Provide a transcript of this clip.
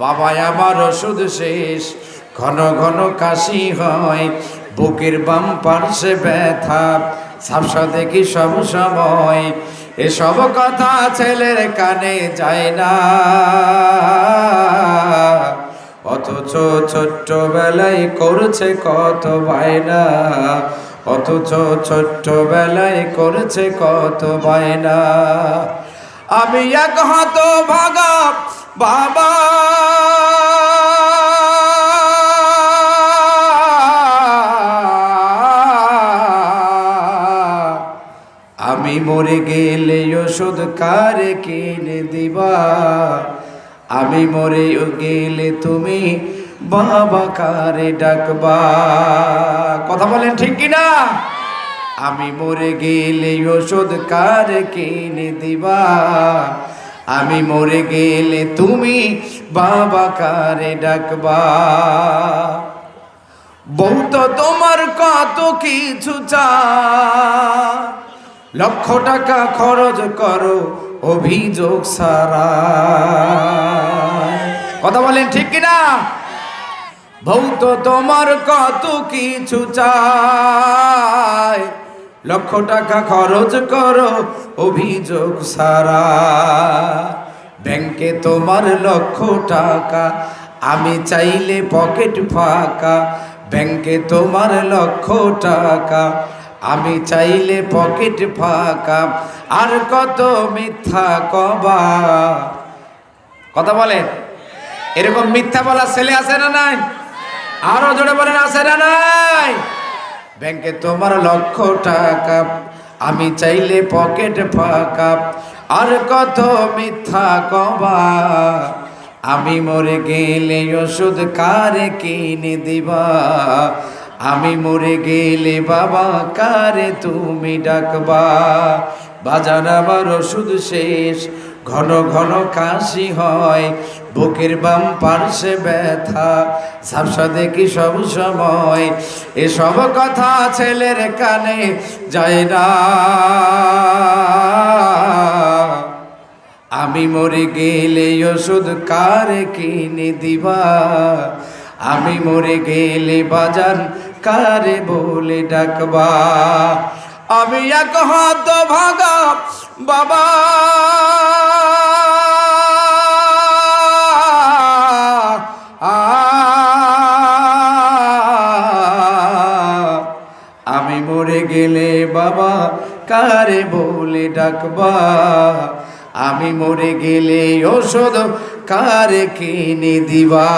বাবা আমার ওষুধ শেষ, ঘন ঘন কাশি হয়, বুকের বাম পার্শ্বে ব্যথা, ঝাপসা দেখি সব সময়। এসব কথা ছেলের কানে যায় না, অথচ ছোট্টবেলায় করছে কত বায়না, অথচ ছোট্টবেলায় করেছে কত বায়না। আমি এক হতভাগা বাবা, আমি মরে গেলে ওষুধ কারে কিনে দিবা, আমি মরে গেলে তুমি বাবা কারে ডাকবা। কথা বলেন ঠিক কিনা? আমি মরে গেলে ওষুধ কারে কিনে দিবা, আমি মরে গেলে তুমি বাবা কারে ডাকবা। বউ তো তোমার কত কিছু চায়, লক্ষ টাকা খরচ করো অভিযোগ সারা। কথা বলেন ঠিক কিনা? বউ তো তোমার কত কিছু চায়, লক্ষ টাকা খরচ করো অভিযোগ সারা। ব্যাংকে তোমার লক্ষ টাকা, আমি চাইলে পকেট ফাঁকা। ব্যাংকে তোমার লক্ষ টাকা, আমি চাইলে পকেট ফাঁকা। আর কত মিথ্যা কবা। কথা বলেন, এরকম মিথ্যা বলা ছেলে আছে না নাই? আরো জোরে বলেন, আছে না নাই? ব্যাংকে তোমার লক্ষ টাকা, আমি চাইলে পকেট ফাঁকা। আর কত মিথ্যা কবা। আমি মরে গেলে ওষুধ কারে কিনে দিবা, আমি মরে গেলে বাবা কারে তুমি ডাকবা। বাজার আমার ওষুধ শেষ, ঘন ঘন কাশি হয়, বুকের বাম পার্শ্বে ব্যথা, ঝাপসা দেখি সব সময়। এসব কথা ছেলের কানে যায় না। আমি মরে গেলে ওষুধ কারে কিনে দিবা, আমি মরে গেলে বাজার কারে বলে ডাকবা। আমি এক হতভাগা বাবা, আমি মরে গেলে বাবা কারে বলে ডাকবা, আমি মরে গেলে ওষুধ কারে কিনে দিবা।